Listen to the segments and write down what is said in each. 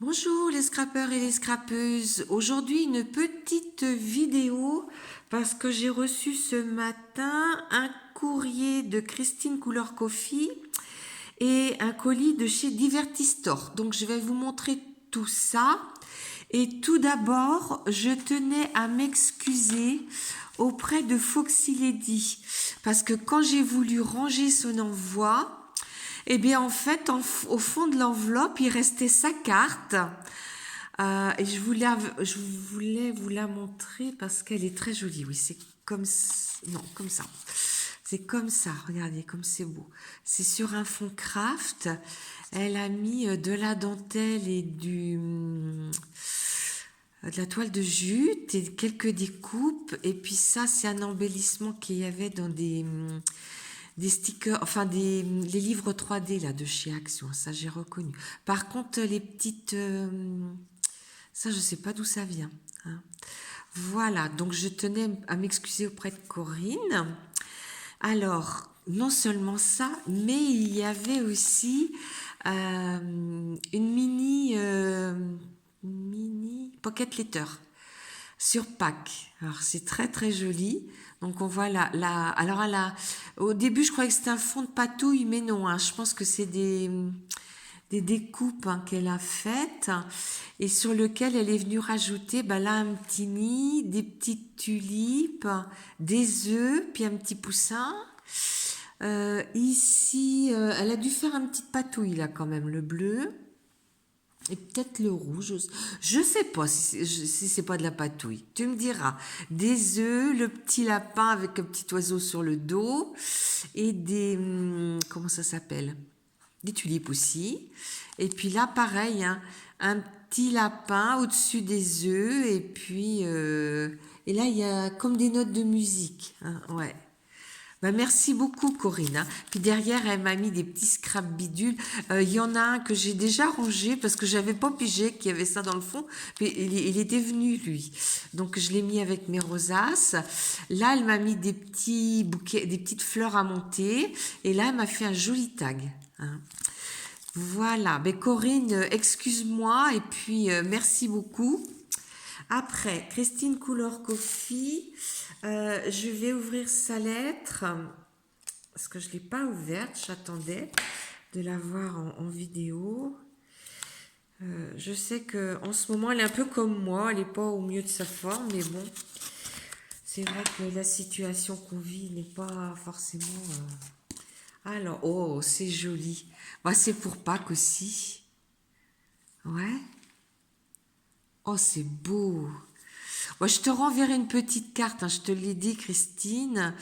Bonjour les scrappeurs et les scrappeuses. Aujourd'hui une petite vidéo parce que j'ai reçu ce matin un courrier de Christine Couleur Coffee et un colis de chez Divertistore. Donc je vais vous montrer tout ça. Et tout d'abord, je tenais à m'excuser auprès de Foxy Lady parce que quand j'ai voulu ranger son envoi, eh bien, en fait, au fond de l'enveloppe, il restait sa carte. Et je voulais vous la montrer parce qu'elle est très jolie. Oui, c'est comme non, comme ça. C'est comme ça. Regardez, comme c'est beau. C'est sur un fond craft. Elle a mis de la dentelle et de la toile de jute et quelques découpes. Et puis ça, c'est un embellissement qu'il y avait dans des stickers, enfin les livres 3D là de chez Action, ça j'ai reconnu. Par contre, les petites, ça je sais pas d'où ça vient, hein. Voilà, donc je tenais à m'excuser auprès de Corinne. Alors, non seulement ça, mais il y avait aussi une mini pocket letter sur Pâques. Alors c'est très très joli. Donc on voit alors au début je croyais que c'était un fond de patouille, mais non, hein, je pense que c'est des découpes, hein, qu'elle a faites et sur lequel elle est venue rajouter là un petit nid, des petites tulipes, des œufs, puis un petit poussin. Ici, elle a dû faire un petit patouille là quand même, le bleu. Et peut-être le rouge. Je sais pas si c'est pas de la patouille. Tu me diras. Des œufs, le petit lapin avec un petit oiseau sur le dos et comment ça s'appelle? Des tulipes aussi. Et puis là, pareil, hein, un petit lapin au-dessus des œufs et là, il y a comme des notes de musique, hein, ouais. Merci beaucoup Corinne, hein. Puis derrière, elle m'a mis des petits scraps bidules. Il y en a un que j'ai déjà rangé parce que j'avais pas pigé qu'il y avait ça dans le fond. Puis il était venu lui. Donc je l'ai mis avec mes rosaces. Là, elle m'a mis des petits bouquets, des petites fleurs à monter. Et là, elle m'a fait un joli tag, hein. Voilà. Corinne, excuse-moi et puis merci beaucoup. Après, Christine Couleur Coffee, je vais ouvrir sa lettre parce que je ne l'ai pas ouverte, j'attendais de la voir en vidéo. Je sais qu'en ce moment, elle est un peu comme moi, elle n'est pas au mieux de sa forme, mais bon, c'est vrai que la situation qu'on vit n'est pas forcément... Alors, oh, c'est joli. C'est pour Pâques aussi. Ouais. Oh, c'est beau. Je te renverrai une petite carte, hein, je te l'ai dit, Christine.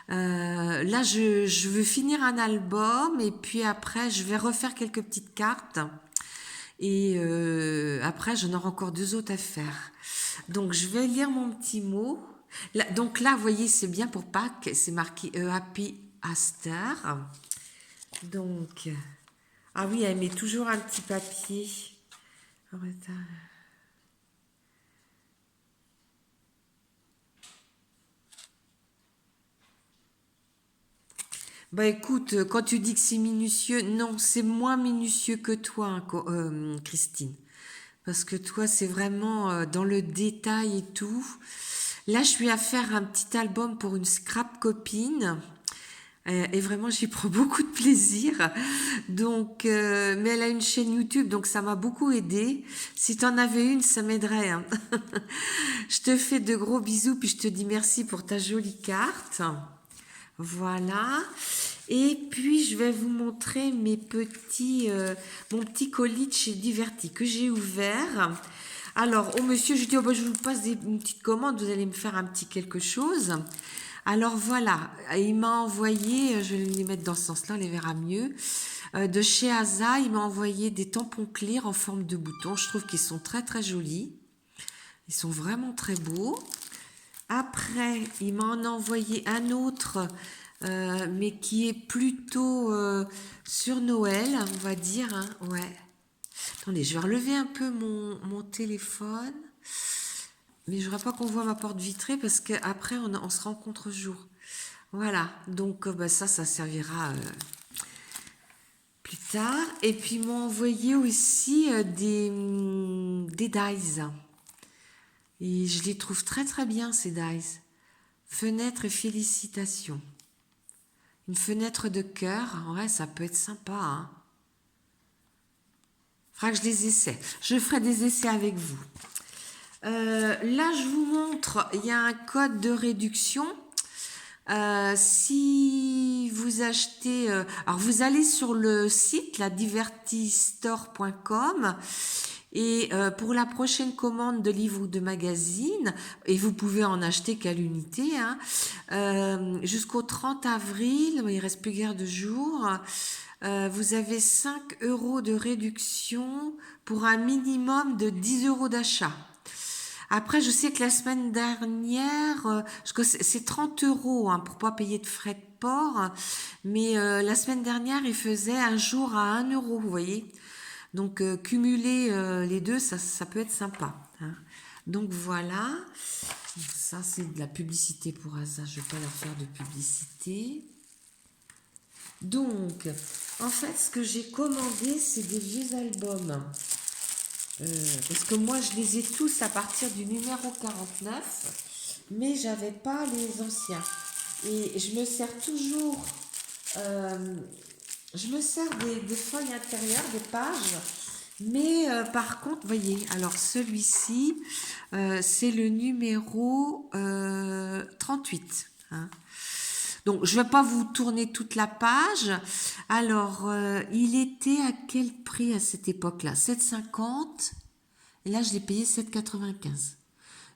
Là, je veux finir un album et puis après, je vais refaire quelques petites cartes. Et après, j'en aurai encore deux autres à faire. Donc, je vais lire mon petit mot. Donc là, vous voyez, c'est bien pour Pâques. C'est marqué Happy Easter. Donc, ah oui, elle met toujours un petit papier. Oh, attends. Écoute, quand tu dis que c'est minutieux, non, c'est moins minutieux que toi, hein, Christine. Parce que toi, c'est vraiment dans le détail et tout. Là, je suis à faire un petit album pour une scrap copine. Et vraiment, j'y prends beaucoup de plaisir. Donc, mais elle a une chaîne YouTube, donc ça m'a beaucoup aidé. Si tu en avais une, ça m'aiderait, hein. Je te fais de gros bisous, puis je te dis merci pour ta jolie carte. Voilà. Et puis, je vais vous montrer mon petit colis de chez Diverti que j'ai ouvert. Alors, au monsieur, je dis, je vous passe une petite commande, vous allez me faire un petit quelque chose. Alors voilà, il m'a envoyé, je vais les mettre dans ce sens-là, on les verra mieux. De chez Asa, il m'a envoyé des tampons clairs en forme de bouton. Je trouve qu'ils sont très très jolis. Ils sont vraiment très beaux. Après, il m'en a envoyé un autre, mais qui est plutôt sur Noël, on va dire, hein, ouais. Attendez, je vais relever un peu mon téléphone. Mais je ne voudrais pas qu'on voit ma porte vitrée parce qu'après, on se rencontre jour. Voilà, donc ça servira plus tard. Et puis ils m'ont envoyé aussi des dies. Et je les trouve très très bien ces dies. Fenêtre et félicitations. Une fenêtre de cœur, ouais, ça peut être sympa. Hein. Faudra que je les essaie. Je ferai des essais avec vous. Là, je vous montre, il y a un code de réduction. Si vous achetez, alors vous allez sur le site, la divertistore.com, et pour la prochaine commande de livres ou de magazines, et vous pouvez en acheter qu'à l'unité, hein, jusqu'au 30 avril, il reste plus guère de jours, vous avez 5 € de réduction pour un minimum de 10 € d'achat. Après, je sais que la semaine dernière, c'est 30 € hein, pour pas payer de frais de port, mais la semaine dernière, il faisait un jour à 1 €, vous voyez. Donc, cumuler les deux, ça peut être sympa. Hein. Donc, voilà. Ça, c'est de la publicité pour ça. Je ne vais pas leur faire de publicité. Donc, en fait, ce que j'ai commandé, c'est des vieux albums. Parce que moi, je les ai tous à partir du numéro 49, mais j'avais pas les anciens. Et je me sers toujours, je me sers des feuilles intérieures, des pages, mais par contre, voyez, alors celui-ci, c'est le numéro 38. Hein. Donc, je ne vais pas vous tourner toute la page. Alors, il était à quel prix à cette époque-là? 7,50. Et là, je l'ai payé 7,95.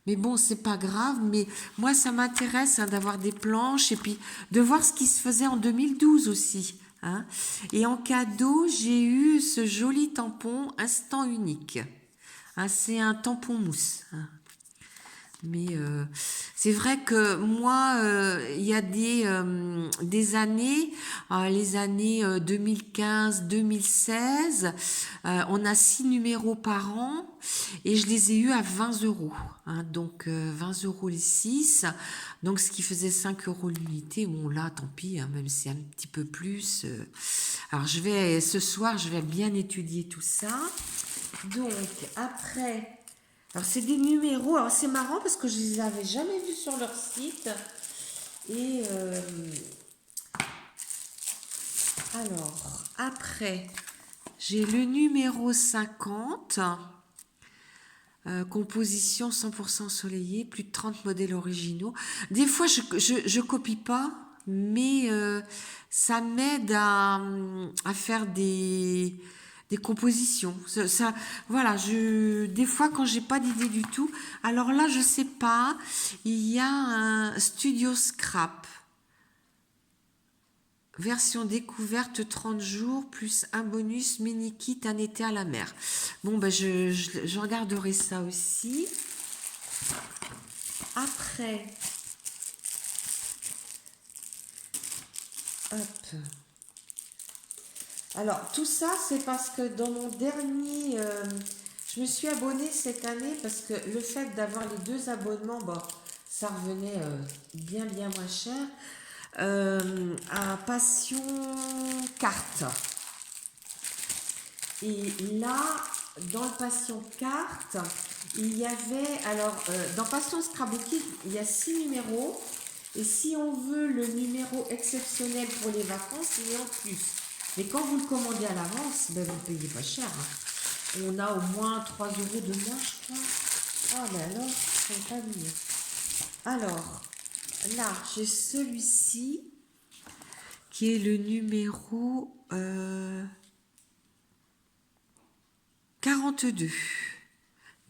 Mais bon, c'est pas grave. Mais moi, ça m'intéresse hein, d'avoir des planches et puis de voir ce qui se faisait en 2012 aussi. Hein. Et en cadeau, j'ai eu ce joli tampon Instant Unique. Hein, c'est un tampon mousse. Hein. Mais c'est vrai que moi, il y a des années, les années 2015-2016, on a 6 numéros par an et je les ai eus à 20 €. Hein, donc 20 € les 6, donc ce qui faisait 5 € l'unité. Bon là, tant pis, hein, même si c'est un petit peu plus. Alors ce soir, je vais bien étudier tout ça. Donc après... Alors, c'est des numéros. Alors, c'est marrant parce que je les avais jamais vus sur leur site. Et alors, après, j'ai le numéro 50. Composition 100% ensoleillée, plus de 30 modèles originaux. Des fois, je copie pas, mais ça m'aide à faire des compositions. Voilà, des fois quand j'ai pas d'idée du tout, alors là je sais pas, il y a un Studio Scrap, version découverte 30 jours, plus un bonus mini kit un été à la mer. Bon ben je regarderai ça aussi. Après, hop. Alors, tout ça, c'est parce que dans mon dernier... je me suis abonnée cette année parce que le fait d'avoir les 2 abonnements, bon, ça revenait bien moins cher. À Passion Carte. Et là, dans le Passion Carte, il y avait... Alors, dans Passion Scrapbooking, il y a 6 numéros. Et si on veut le numéro exceptionnel pour les vacances, il est en plus. Mais quand vous le commandez à l'avance, ben vous ne payez pas cher. Hein. On a au moins 3 € de moins, je crois. Ah, ben alors, c'est pas mieux. Alors, là, j'ai celui-ci, qui est le numéro 42.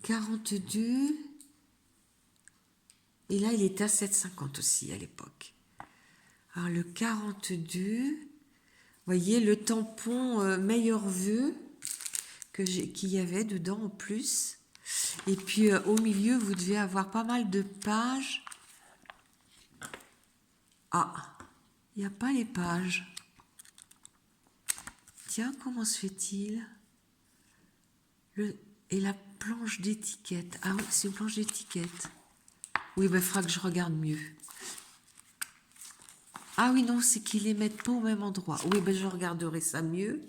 42. Et là, il était à 7,50 aussi à l'époque. Alors, le 42... Vous voyez, le tampon meilleur vœu qu'il y avait dedans en plus. Et puis, au milieu, vous devez avoir pas mal de pages. Ah, il n'y a pas les pages. Tiens, comment se fait-il? Et la planche d'étiquette. Ah oui, c'est une planche d'étiquette. Oui, il faudra que je regarde mieux. Ah oui, non, c'est qu'ils les mettent pas au même endroit. Oui, je regarderai ça mieux.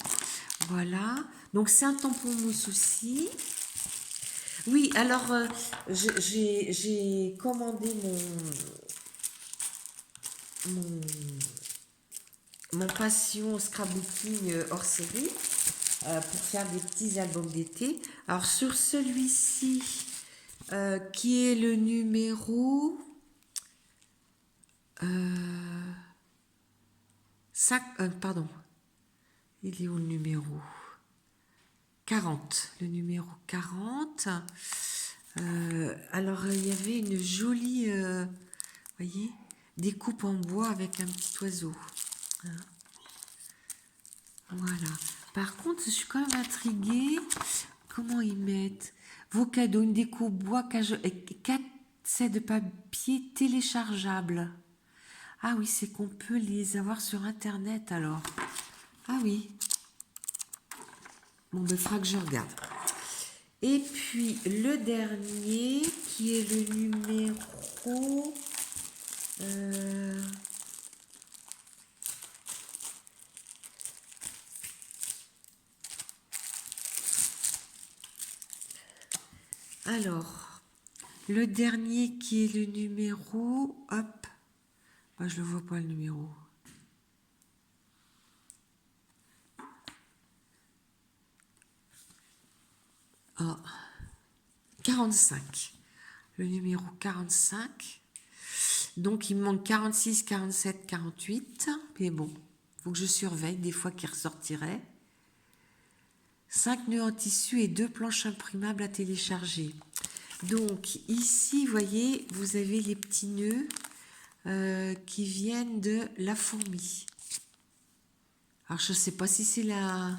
Voilà. Donc, c'est un tampon mousse aussi. Oui, alors, j'ai commandé mon, mon passion scrapbooking hors série pour faire des petits albums d'été. Alors, sur celui-ci, qui est le numéro 5, pardon, il est où le numéro 40, le numéro 40. Alors, il y avait une jolie, voyez, découpe en bois avec un petit oiseau. Hein. Voilà. Par contre, je suis quand même intriguée. Comment ils mettent vos cadeaux, une découpe bois, 4 sets de papier téléchargeables. Ah oui, c'est qu'on peut les avoir sur Internet alors. Ah oui. Bon, ben, il faudra que je regarde. Et puis, le dernier, qui est le numéro... alors, le dernier qui est le numéro... Hop. Moi, je ne le vois pas, le numéro. Ah, 45. Le numéro 45. Donc, il me manque 46, 47, 48. Mais bon, il faut que je surveille des fois qu'il ressortirait. 5 nœuds en tissu et 2 planches imprimables à télécharger. Donc, ici, vous voyez, vous avez les petits nœuds qui viennent de la fourmi. Alors, je ne sais pas si c'est la...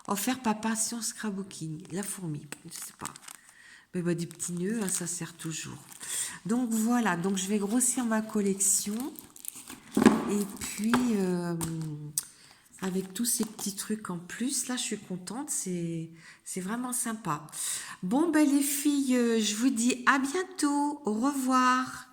Offert par Passion Scrapbooking, la fourmi, je ne sais pas. Mais bah, des petits nœuds, hein, ça sert toujours. Donc voilà, donc je vais grossir ma collection. Et puis, avec tous ces petits trucs en plus, là, je suis contente, c'est vraiment sympa. Bon, ben les filles, je vous dis à bientôt, au revoir.